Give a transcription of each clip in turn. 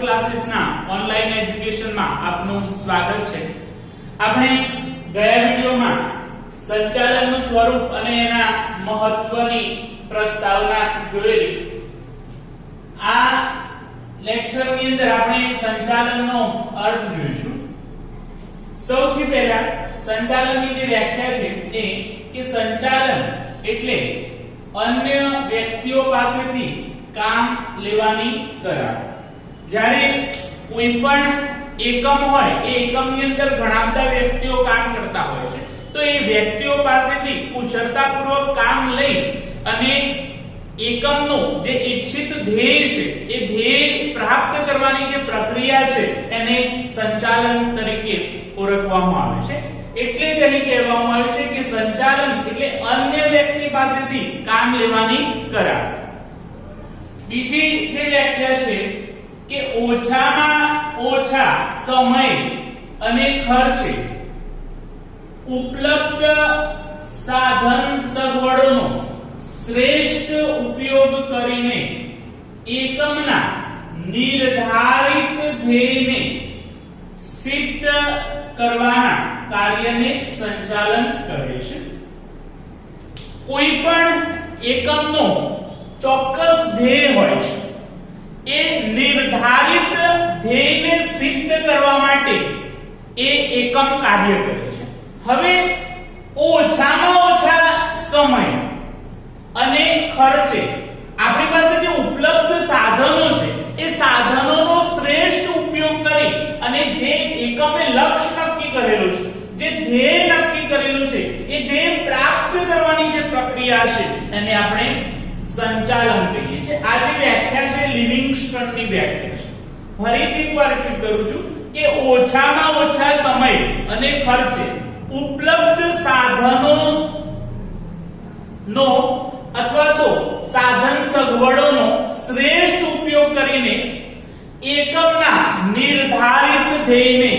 Classes ના online education માં આપનું સ્વાગત છે। આપણે ગયા વિડિયોમાં સંચાલનનું સ્વરૂપ અને એના મહત્વની પ્રસ્તાવના જોયેલી। આ લેક્ચરની અંદર આપણે સંચાલનનો અર્થ જોઈશું। સૌથી પહેલા સંચાલનની જે વ્યાખ્યા છે એ કે સંચાલન એટલે અન્ય વ્યક્તિઓ પાસેથી કામ લેવાની કરાર। જ્યારે કોઈ પણ એકમ હોય એ એકમની અંદર ઘણા બધા વ્યક્તિઓ કામ કરતા હોય છે, તો એ વ્યક્તિઓ પાસેથી કુશળતાપૂર્વક કામ લઈ અને એકમનું જે ઈચ્છિત ધ્યેય છે એ ધ્યેય પ્રાપ્ત કરવાની જે પ્રક્રિયા છે એને સંચાલન તરીકે ઓળખવામાં આવે છે। એટલે જ અહીં કહેવામાં આવ્યું છે કે સંચાલન એટલે અન્ય વ્યક્તિ પાસેથી કામ લેવાની કરાર। બીજી જે વ્યાખ્યા છે કે ઓછામાં ઓછા સમય અને ખર્ચે ઉપલબ્ધ સાધન સગવડોનો શ્રેષ્ઠ ઉપયોગ કરીને એકમના નિર્ધારિત ધ્યેયને સિદ્ધ કરવાના કાર્યને સંચાલન કહે છે। કોઈ પણ એકમનો ચોક્કસ ધ્યેય હોય છે, એ નિર્ધારિત ધ્યેયને સિદ્ધ કરવા માટે એ એકમ કાર્ય કરે છે। હવે ઓછામાં ઓછા સમય અને ખર્ચે આપણી પાસે જે ઉપલબ્ધ સાધનો છે એ સાધનોનો શ્રેષ્ઠ ઉપયોગ કરી અને જે એકમે લક્ષ્ય નક્કી કરેલું છે, જે ધ્યેય નક્કી કરેલું છે, એ ધ્યેય પ્રાપ્ત કરવાની જે પ્રક્રિયા છે એને આપણે સંચાલન કહીએ છીએ। આ જે વ્યાખ્યા છે લિવિંગસ્ટનની વ્યાખ્યા છે। ફરીથી એકવાર રિપીટ કરું છું કે ઓછામાં ઓછા સમય અને ખર્ચે ઉપલબ્ધ સાધનો નો અથવા તો સાધન સગવડોનો શ્રેષ્ઠ ઉપયોગ કરીને એકમના નિર્ધારિત ધ્યેયને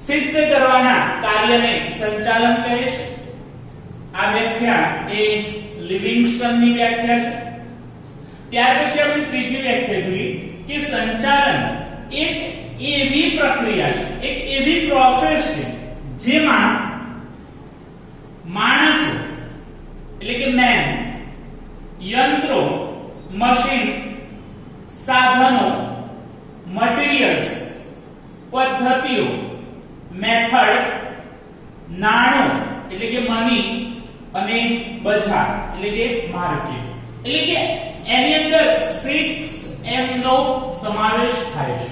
સિદ્ધ કરવાના કાર્યને સંચાલન કહે છે। આ વ્યાખ્યા એ લિવિંગસ્ટનની વ્યાખ્યા છે। ત્યાર પછી આપણે ત્રીજી વ્યાખ્યા જોઈએ કે સંચાલન એક એવી પ્રક્રિયા છે, એક એવી પ્રોસેસ છે જેમાં માણસો એટલે કે મેન, યંત્રો, મશીન, સાધનો, મટીરીયલ્સ, પદ્ધતિઓ, મેથડ, નાણું એટલે કે મની અને બજાર એટલે કે માર્કેટ એટલે કે એની અંદર 6M નો સમાવેશ થાય છે।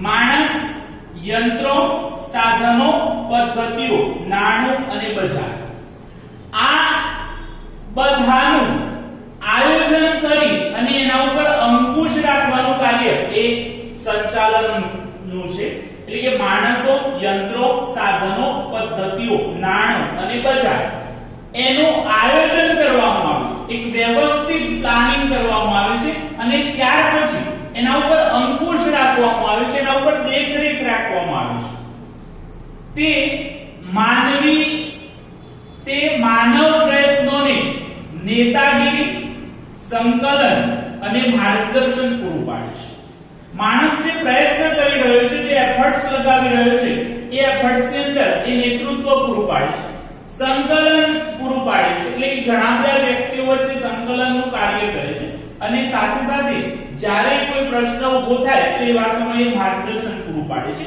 માણસ, યંત્રો, સાધનો, પદ્ધતિઓ, નાણું અને બજાર, આ બધાનું આયોજન કરી અને એના ઉપર અંકુશ રાખવાનું કાર્ય એ સંચાલનનું છે। એટલે કે માણસો, યંત્રો, સાધનો, પદ્ધતિઓ, નાણું અને બજાર એનું આયોજન કરવામાં આવે છે, એક વ્યવસ્થિત પ્લાનિંગ કરવામાં આવે છે અને ત્યાર પછી એના ઉપર અંકુશ રાખવામાં આવે છે, એના ઉપર દેખરેખ રાખવામાં આવે છે। તે માનવ પ્રયત્નોને નેતાગીરી, સંકલન અને માર્ગદર્શન પૂરું પાડે છે। માણસ જે પ્રયત્ન કરી રહ્યો છે, જે એફર્ટ્સ લગાવી રહ્યો છે, એ એફર્ટ્સ ની અંદર એ નેતૃત્વ પૂરું પાડે છે, સંકલન પૂરું પાડે છે એટલે ઘણા બધા વ્યક્તિઓ વચ્ચે સંકલનનું કાર્ય કરે છે અને સાથે સાથે જ્યારે કોઈ પ્રશ્ન ઉભો થાય તો એવા સમયે માર્ગદર્શન પૂરું પાડે છે,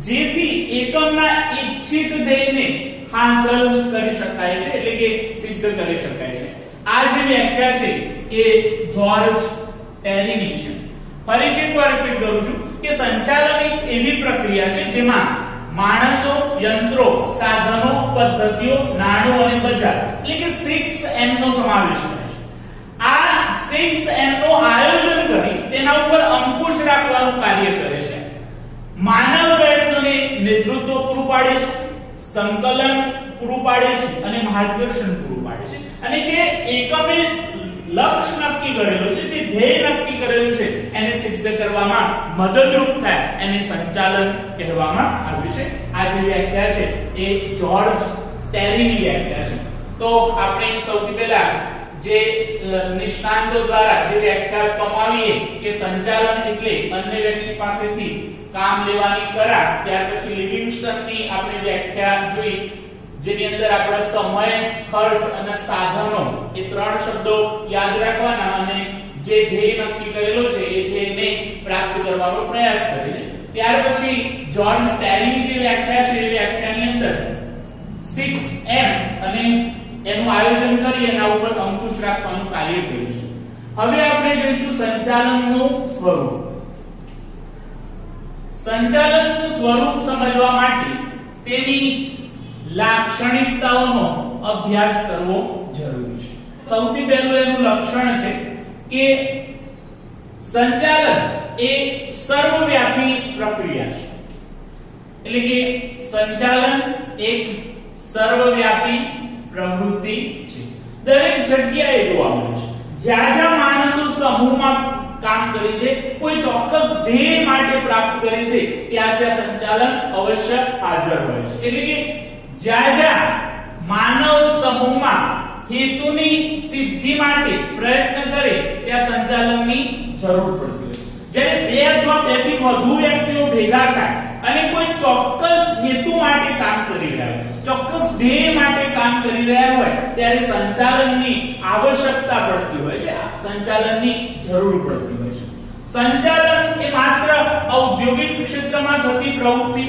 જેથી એકમના ઈચ્છિત ધ્યેયને હાંસલ કરી શકાય છે એટલે કે સિદ્ધ કરી શકાય છે। આ જે વ્યાખ્યા છે એ જ્યોર્જ ટેરીની છે। ફરીથી એકવાર રિપીટ કરું છું કે સંચાલન એક એવી પ્રક્રિયા છે જેમાં માણસો, યંત્રો, સાધનો, પદ્ધતિઓ, નાણું અને બજાર એટલે કે 6M નો સમાવેશ થાય છે। આ 6M નો આયોજન કરી તેના ઉપર અંકુશ રાખવાનું કાર્ય કરે છે, માનવ પ્રયત્નોને નેતૃત્વ પૂરું પાડે છે, સંકલન પૂરું પાડે છે અને માર્ગદર્શન પૂરું પાડે છે અને જે એકમે લક્ષ્ય નક્કી કરેલું છે, જે ધ્યેય નક્કી કરેલું છે એને સિદ્ધ કરવામાં મદદરૂપ થાય એને સંચાલન કહેવામાં આવે છે। આ જે વ્યાખ્યા છે એ જ્યોર્જ ટેરીની વ્યાખ્યા છે। તો આપણે સૌથી પહેલા જે નિષ્ણાંતો દ્વારા જે વ્યાખ્યા આપવામાં આવી કે સંચાલન એટલે અન્ય વ્યક્તિ પાસેથી કામ લેવાની કરાર, ત્યાર પછી લિવિંગસ્ટનની આપણે વ્યાખ્યા જોઈ જેની અંદર આપણે સમય, ખર્ચ અને સાધનો એ ત્રણ શબ્દો યાદ રાખવાના અને જે ધ્યેય નક્કી કરેલો છે એ ધ્યેયને પ્રાપ્ત કરવાનો પ્રયાસ કરે છે. ત્યાર પછી જ્યોર્જ ટેરીની જે વ્યાખ્યા છે એ વ્યાખ્યાની અંદર 6M અને એનું આયોજન કરી એના ઉપર અંકુશ રાખવાનું કાર્ય કર્યું છે. હવે આપણે જોઈશું સંચાલનનું સ્વરૂપ. સંચાલનનું સ્વરૂપ સમજવા માટે તેની લાક્ષણિકતાઓનો અભ્યાસ કરવો જરૂરી છે. સૌથી પહેલું એનું લક્ષણ છે કે સંચાલન એ સર્વવ્યાપી પ્રક્રિયા છે. એટલે કે સંચાલન એક સર્વવ્યાપી પ્રવૃત્તિ છે. દરેક જગ્યાએ જોવા મળે છે. જ્યાં જ્યાં માણસો સમૂહમાં કામ કરે છે, કોઈ ચોક્કસ ધ્યેય માટે પ્રાપ્ત કરે છે, ત્યાં ત્યાં સંચાલન અવશ્ય હાજર હોય છે. એટલે કે જ્યાં જ્યાં માનવ સમૂહમાં હેતુની સિદ્ધિ માટે પ્રયત્ન કરે ત્યાં સંચાલનની જરૂર પડતી હોય. જ્યારે બે અથવા બેથી વધુ વ્યક્તિઓ ભેગા થાય અને કોઈ ચોક્કસ હેતુ માટે કામ કરી રહ્યા હોય, ચોક્કસ ધ્યેય માટે કામ કરી રહ્યા હોય, ત્યારે સંચાલનની આવશ્યકતા પડતી હોય છે, સંચાલનની જરૂર પડતી હોય છે. સંચાલન એ માત્ર ઔદ્યોગિક ક્ષેત્રમાં થતી પ્રવૃત્તિ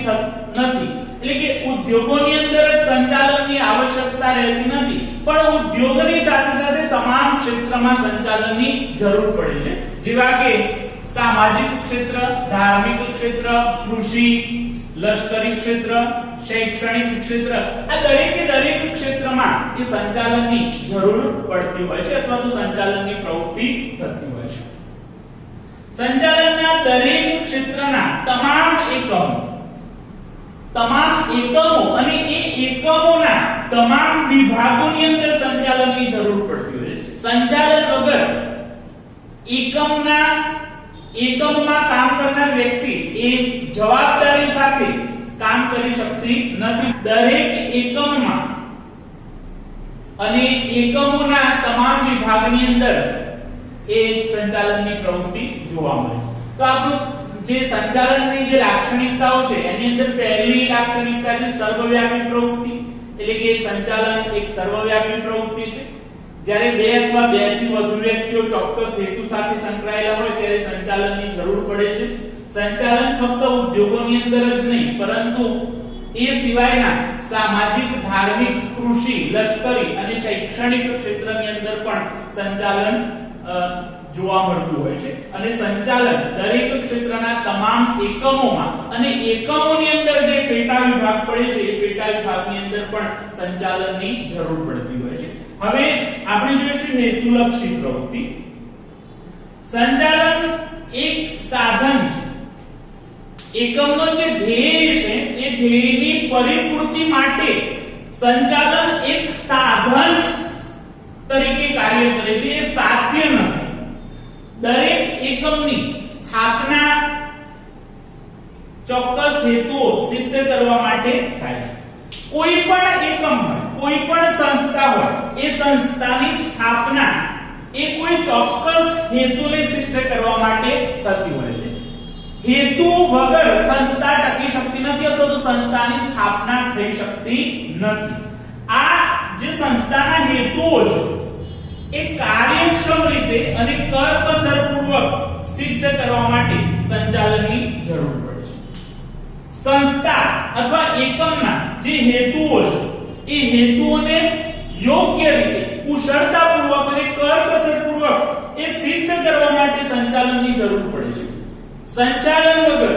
નથી. એટલે કે ઉદ્યોગોની અંદર જ સંચાલનની આવશ્યકતા રહેતી નથી, પણ ઉદ્યોગની સાથે સાથે તમામ ક્ષેત્રમાં સંચાલનની જરૂર પડે છે. જેવા કે સામાજિક ક્ષેત્ર, ધાર્મિક ક્ષેત્ર, કૃષિ, લશ્કરી ક્ષેત્ર, શૈક્ષણિક ક્ષેત્ર, આ દરેક ક્ષેત્રમાં એ સંચાલનની જરૂર પડતી હોય છે અથવા તો સંચાલનની પ્રવૃત્તિ થતી હોય છે. સંચાલનના દરેક ક્ષેત્રના તમામ એકમો અને એ એકમોના તમામ વિભાગોની અંદર સંચાલનની જરૂર પડતી હોય છે. સંચાલન વગર એકમમાં કામ કરનાર વ્યક્તિ એ જવાબદારી સાથે કામ કરી શકતી નથી. દરેક એકમમાં અને એકમોના તમામ વિભાગની અંદર એ સંચાલનની પ્રવૃત્તિ જોવા મળે છે. તો આપણું જે સંચાલનની જે લાક્ષણિકતાઓ છે એની અંદર પહેલી લાક્ષણિકતા છે સર્વવ્યાપી પ્રવૃત્તિ. એટલે કે સંચાલન એક સર્વવ્યાપી પ્રવૃત્તિ છે. જ્યારે બે અથવા બેથી વધુ વ્યક્તિઓ ચોક્કસ હેતુ સાથે સંકળાયેલા હોય ત્યારે સંચાલનની જરૂર પડે છે. સંચાલન ફક્ત ઉદ્યોગોની અંદર જ નહીં પરંતુ એ સિવાયના સામાજિક, ધાર્મિક, કૃષિ, લશ્કરી અને શૈક્ષણિક ક્ષેત્રની અંદર પણ સંચાલન જોવા મળતું હોય છે. અને સંચાલન દરેક ક્ષેત્રના તમામ એકમોમાં અને એકમોની અંદર જે પેટા વિભાગ પડે છે એ પેટા વિભાગની અંદર પણ સંચાલનની જરૂર પડતી હોય છે. હવે આપણે જોઈશું હેતુલક્ષી પ્રવૃત્તિ. સંચાલન એક સાધન છે. એકમનો જે ધ્યેય છે એ ધ્યેયની પરિપૂર્તિ માટે સંચાલન એક સાધન તરીકે કાર્ય કરે છે. એ સાધ્ય નથી. દરેક એકમની સ્થાપના ચોક્કસ હેતુઓ સિદ્ધ કરવા માટે થાય છે. કોઈ પણ એકમ હોય, કોઈ પણ સંસ્થા હોય, એ સંસ્થાની સ્થાપના એ કોઈ ચોક્કસ હેતુને સિદ્ધ કરવા માટે થતી હોય છે. હેતુ વગર સંસ્થા ટકી શકતી નથી અથવા તો સંસ્થાની સ્થાપના થઈ શકતી નથી. આ જે સંસ્થાના હેતુઓ છે એ કાર્યક્ષમ રીતે અને કરકસરપૂર્વક સિદ્ધ કરવા માટે સંચાલનની જરૂર પડે છે. સંસ્થા અથવા એકમના જે હેતુઓ છે એ હેતુઓને યોગ્ય રીતે કુશળતાપૂર્વક અને કરકસરપૂર્વક એ સિદ્ધ કરવા માટે સંચાલનની જરૂર પડે છે. સંચાલન વગર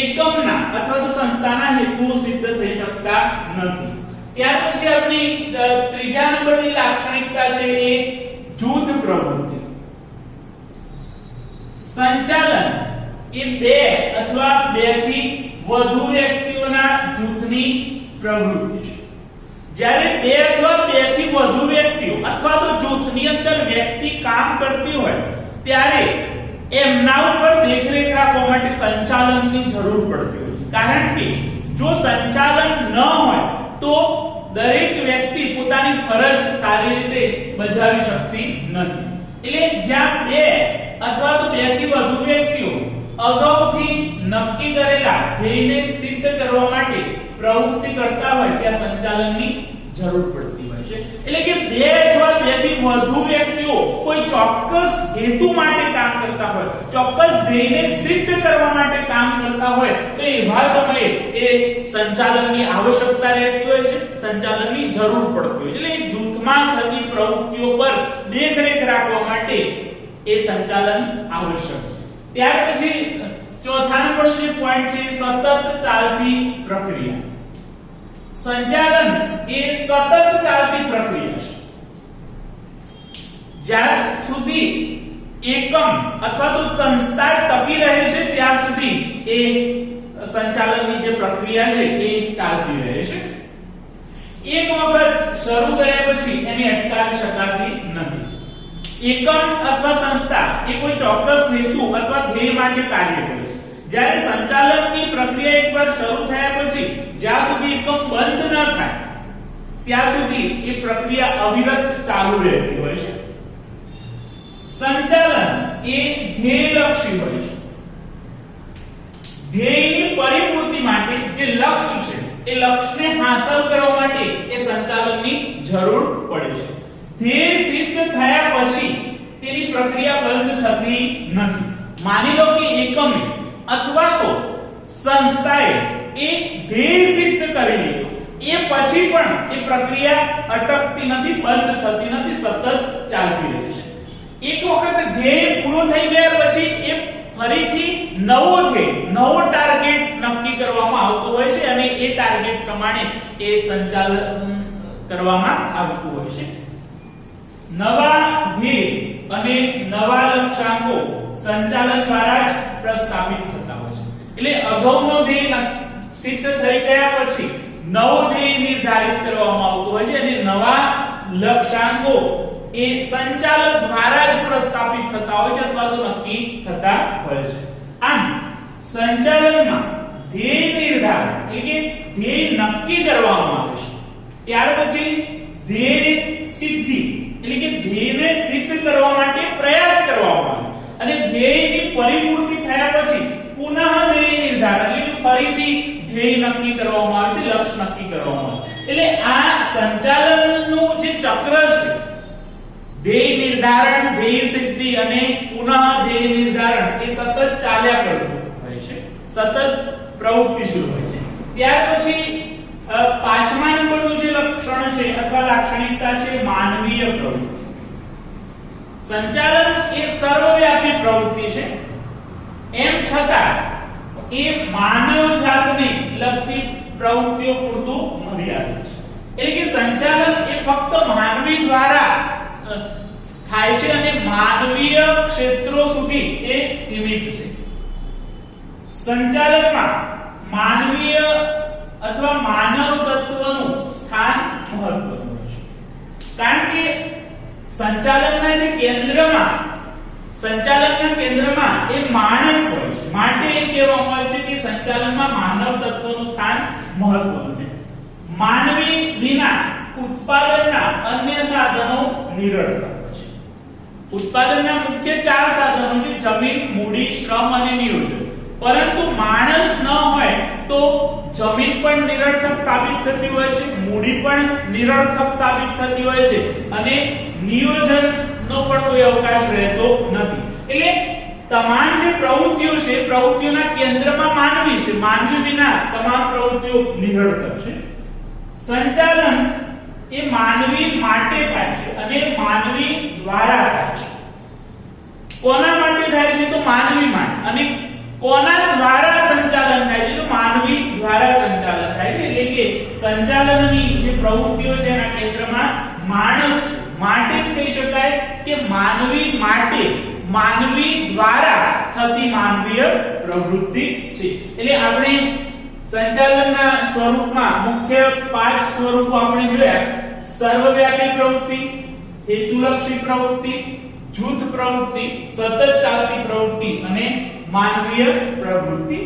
એકમના અથવા તો સંસ્થાના હેતુઓ સિદ્ધ થઈ શકતા નથી. ત્યાર પછી આપણી ત્રીજા નંબરની લાક્ષણિકતા છે એ જૂથ પ્રવૃત્તિ. સંચાલન એ બે અથવા બેથી વધુ વ્યક્તિઓના જૂથની પ્રવૃત્તિ છે. જ્યારે બે અથવા બેથી વધુ વ્યક્તિઓ અથવા તો જૂથની અંદર વ્યક્તિ કામ કરતી હોય ત્યારે એમના ઉપર દેખરેખ રાખવા માટે સંચાલનની જરૂર પડતી હોય છે. કારણ કે જો સંચાલન ન હોય તો દરેક વ્યક્તિ પોતાના પોતાની ફરજ સારી રીતે બજાવી શકતી નથી. એટલે જ્યાં બે અથવા તો બે થી વધુ વ્યક્તિઓ અગાઉથી નક્કી કરેલા ધ્યેયને સિદ્ધ કરવા માટે પ્રવૃત્તિ કરતા હોય ત્યાં સંચાલનની જરૂર પડતી હોય છે. એટલે કે બે અથવા બેથી વધુ વ્યક્તિઓ કોઈ ચોક્કસ હેતુ માટે કામ કરતા હોય, ચોક્કસ ધ્યેયને સિદ્ધ કરવા માટે કામ કરતા હોય તો એવા સમયે એ સંચાલનની આવશ્યકતા રહેતી હોય છે, સંચાલનની જરૂર પડતી હોય. એટલે જૂથમાં થતી પ્રવૃત્તિઓ પર દેખરેખ રાખવા માટે એ સંચાલન આવશ્યક છે. ત્યાર પછી ચોથા નંબરનો જે પોઈન્ટ છે સતત ચાલતી પ્રક્રિયા. સંચાલન એ સતત ચાલતી પ્રક્રિયા છે. જ્યાં સુધી એકમ અથવા તો સંસ્થા ટકી રહે છે ત્યાં સુધી એ સંચાલનની જે પ્રક્રિયા છે એ ચાલતી રહે છે. એક વખત શરૂ કર્યા પછી એને અટકાવી શકાતી નથી. એકમ અથવા સંસ્થા એ કોઈ ચોક્કસ હેતુ અથવા ધ્યેય માટે કાર્ય કરે છે. જ્યારે સંચાલનની પ્રક્રિયા એકવાર શરૂ થયા પછી જ્યાં સુધી એકમ બંધ ન થાય ત્યાં સુધી એ પ્રક્રિયા અવિરત ચાલુ રહેતી હોય છે. સંચાલન એ ધ્યેયલક્ષી હોય છે. ધ્યેયની પરિપૂર્તિ માટે જે લક્ષ્ય છે એ લક્ષ્યને હાંસલ કરવા માટે એ સંચાલનની જરૂર પડે છે. ધ્યેય સિદ્ધ થયા પછી તેની પ્રક્રિયા બંધ થતી નથી. માની લો કે એકમે અથવા તો સંસ્થાએ એક ધ્યેય સિદ્ધ કરી લીધો, એ પછી પણ એ પ્રક્રિયા અટકતી નથી, બંધ થતી નથી, સતત ચાલતી રહે છે. એક વખત ધ્યેય પૂરો થઈ ગયા પછી એ ફરીથી નવો ધ્યેય, નવો ટાર્ગેટ નક્કી કરવામાં આવતો હોય છે અને એ ટાર્ગેટ પ્રમાણે એ સંચાલન કરવામાં આવતું હોય છે. નવા ધ્યેય અને નવા લક્ષ્યાંકો સંચાલન દ્વારા જ પ્રસ્થાપિત થતા હોય છે. એટલે અગાઉનો ધ્યેય સિદ્ધ થઈ ગયા પછી નવો ધ્યેય નિર્ધારિત કરવામાં આવતો હોય છે અને નવા લક્ષ્યાંકો એ સંચાલક દ્વારા જ પ્રસ્થાપિત થતા હોય છે અથવા તો નક્કી થતા હોય છે. આમ સંચાલનમાં ધ્યેય નિર્ધારણ એટલે કે ધ્યેય નક્કી કરવામાં આવે છે. ત્યાર પછી ધ્યેય સિદ્ધિ એટલે કે ધ્યેયને સિદ્ધ કરવા માટે પ્રયાસ કરવામાં આવે અને ધ્યેયની પરિપૂર્તિ થયા પછી પુનઃ ધ્યેય નિર્ધારણ એટલે ફરીથી ધ્યેય નક્કી કરવામાં આવે છે, લક્ષ્ય નક્કી કરવામાં આવે. એટલે આ સંચાલનનું જે ચક્ર છે ધ્યેય નિર્ધારણ, ધ્યેય સિદ્ધિ અને પુનઃ ધ્યેય નિર્ધારણ એ સતત ચાલ્યા કરતું હોય છે, સતત પ્રવૃત્તિશીલ હોય છે. ત્યાર પછી પાંચમા નંબરનું જે લક્ષણ છે અથવા લાક્ષણિકતા છે માનવીય પ્રવૃત્તિ. સંચાલન એ સર્વવ્યાપી પ્રવૃત્તિ છે, એમ છતાં એ માનવ જાતને લગતી પ્રવૃત્તિઓ પૂરતું મર્યાદિત છે. એટલે કે સંચાલન એ ફક્ત માનવી દ્વારા થાય છે અને માનવીય ક્ષેત્રો સુધી એ સીમિત છે. સંચાલનમાં માનવીય અથવા માનવ તત્વનું સ્થાન મહત્વનું છે. કારણ કે સંચાલનના કેન્દ્રમાં એ માણસ હોય છે. માટે એ કહેવામાં આવે છે કે સંચાલનમાં માનવ તત્વનું સ્થાન મહત્વનું છે. માનવી વિના ઉત્પાદનના અન્ય સાધનો નિરર્થક છે. ઉત્પાદનના મુખ્ય ચાર સાધનો છે જમીન, મૂડી, શ્રમ અને નિયોજન. પરંતુ માણસ ન હોય તો જમીન પણ નિરર્થક સાબિત થતી હોય છે, મૂડી પણ નિરર્થક સાબિત થતી હોય છે અને નિયોજનનો પણ કોઈ અવકાશ રહેતો નથી. એટલે તમામ જે પ્રવૃત્તિઓ છે પ્રવૃત્તિઓના કેન્દ્રમાં માનવી છે. માનવી વિના તમામ પ્રવૃત્તિઓ નિરર્થક છે. સંચાલન એ માનવી માટે થાય છે અને માનવી દ્વારા થાય છે. કોના માટે થાય છે તો માનવી માટે. અને કોના દ્વારા સંચાલન થાય છે તો માનવી દ્વારા સંચાલન થાય છે. એટલે કે સંચાલનની જે પ્રવૃત્તિઓ છે એના કેન્દ્રમાં માણસ માટે જ કહી શકાય કે માનવી માટે, માનવી દ્વારા થતી માનવીય પ્રવૃત્તિ છે. એટલે આપણે સંચાલનના સ્વરૂપમાં મુખ્ય 5 સ્વરૂપો આપણે જોયા: સર્વવ્યાપી પ્રવૃત્તિ, હેતુલક્ષી પ્રવૃત્તિ, જૂથ પ્રવૃત્તિ, સતત ચાલતી પ્રવૃત્તિ અને માનવીય પ્રવૃત્તિ.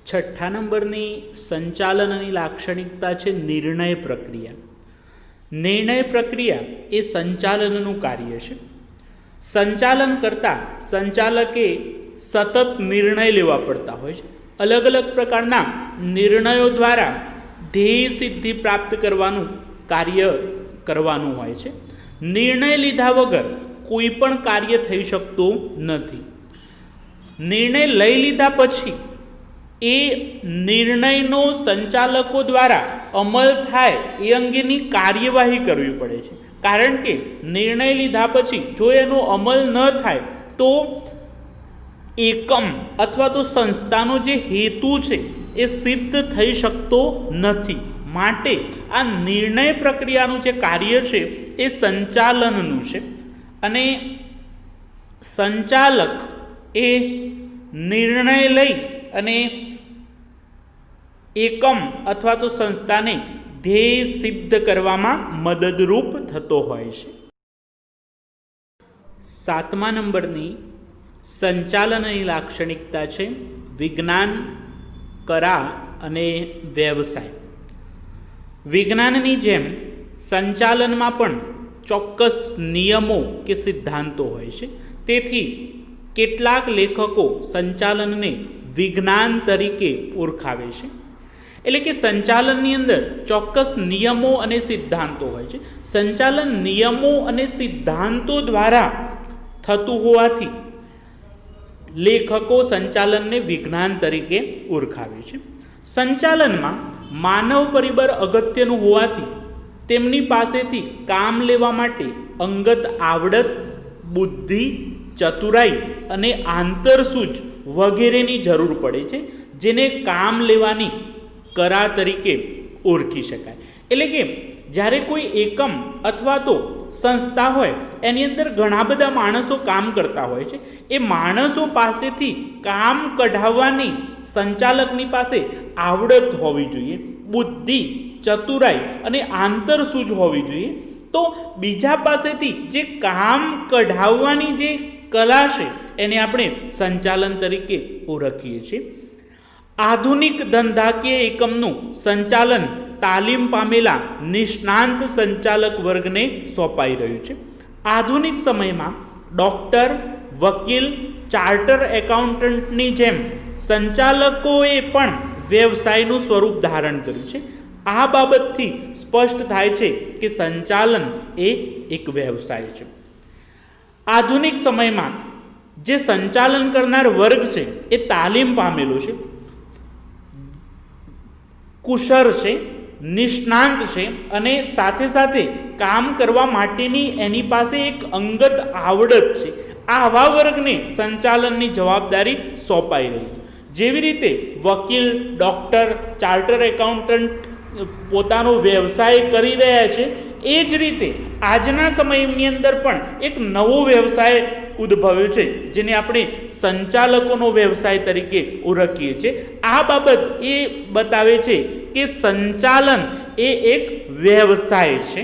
છઠ્ઠા નંબરની સંચાલનની લાક્ષણિકતા છે નિર્ણય પ્રક્રિયા. નિર્ણય પ્રક્રિયા એ સંચાલનનું કાર્ય છે. સંચાલન કરતા સંચાલકે સતત નિર્ણય લેવા પડતા હોય છે. અલગ અલગ પ્રકારના નિર્ણયો દ્વારા ધ્યેય સિદ્ધિ પ્રાપ્ત કરવાનું કાર્ય કરવાનું હોય છે. નિર્ણય લીધા વગર કોઈ પણ કાર્ય થઈ શકતું નથી. નિર્ણય લઈ લીધા પછી એ નિર્ણયનો સંચાલકો દ્વારા અમલ થાય એ અંગેની કાર્યવાહી કરવી પડે છે. કારણ કે નિર્ણય લીધા પછી જો એનો અમલ ન થાય તો એકમ અથવા તો સંસ્થાનો જે હેતુ છે એ સિદ્ધ થઈ શકતો નથી. માટે આ નિર્ણય પ્રક્રિયાનું જે કાર્ય છે એ સંચાલનનું છે. અને સંચાલક એ નિર્ણય લઈ અને એકમ અથવા તો સંસ્થાને ધ્યેય સિદ્ધ કરવામાં મદદરૂપ થતો હોય છે. સાતમા નંબરની સંચાલનની લાક્ષણિકતા છે વિજ્ઞાન, કલા અને વ્યવસાય. વિજ્ઞાનની જેમ સંચાલનમાં પણ ચોક્કસ નિયમો કે સિદ્ધાંતો હોય છે. તેથી કેટલાક લેખકો સંચાલનને વિજ્ઞાન તરીકે ઓળખાવે છે. એટલે કે સંચાલનની અંદર ચોક્કસ નિયમો અને સિદ્ધાંતો હોય છે. સંચાલન નિયમો અને સિદ્ધાંતો દ્વારા થતું હોવાથી લેખકો સંચાલનને વિજ્ઞાન તરીકે ઓળખાવે છે. સંચાલનમાં માનવ પરિબળ અગત્યનું હોવાથી તેમની પાસેથી કામ લેવા માટે અંગત આવડત, બુદ્ધિ, ચતુરાઈ અને આંતરસૂઝ વગેરેની જરૂર પડે છે, જેને કામ લેવાની કળા તરીકે ઓળખી શકાય. એટલે કે જ્યારે કોઈ એકમ અથવા તો સંસ્થા હોય એની અંદર ઘણા બધા માણસો કામ કરતા હોય છે. એ માણસો પાસેથી કામ કઢાવવાની સંચાલકની પાસે આવડત હોવી જોઈએ, બુદ્ધિ, ચતુરાઈ અને આંતરસૂઝ હોવી જોઈએ. તો બીજા પાસેથી જે કામ કઢાવવાની જે કલા છે એને આપણે સંચાલન તરીકે ઓળખીએ છીએ. આધુનિક ધંધાકીય એકમનું સંચાલન તાલીમ પામેલા નિષ્ણાંત સંચાલક વર્ગને સોંપાઈ રહ્યું છે. આધુનિક સમયમાં ડૉક્ટર, વકીલ, ચાર્ટર એકાઉન્ટન્ટની જેમ સંચાલકોએ પણ વ્યવસાયનું સ્વરૂપ ધારણ કર્યું છે. આ બાબતથી સ્પષ્ટ થાય છે કે સંચાલન એ એક વ્યવસાય છે. આધુનિક સમયમાં જે સંચાલન કરનાર વર્ગ છે એ તાલીમ પામેલો છે, કુશળ છે, નિષ્ણાંત છે અને સાથે સાથે કામ કરવા માટેની એની પાસે એક અંગત આવડત છે. આવા વર્ગને સંચાલનની જવાબદારી સોંપાઈ રહી છે. જેવી રીતે વકીલ, ડૉક્ટર, ચાર્ટર એકાઉન્ટન્ટ પોતાનો વ્યવસાય કરી રહ્યા છે, એ જ રીતે આજના સમયની અંદર પણ એક નવો વ્યવસાય ઉદ્ભવ્યો છે જેને આપણે સંચાલકોનો વ્યવસાય તરીકે ઓળખીએ છીએ. આ બાબત એ બતાવે છે કે સંચાલન એ એક વ્યવસાય છે.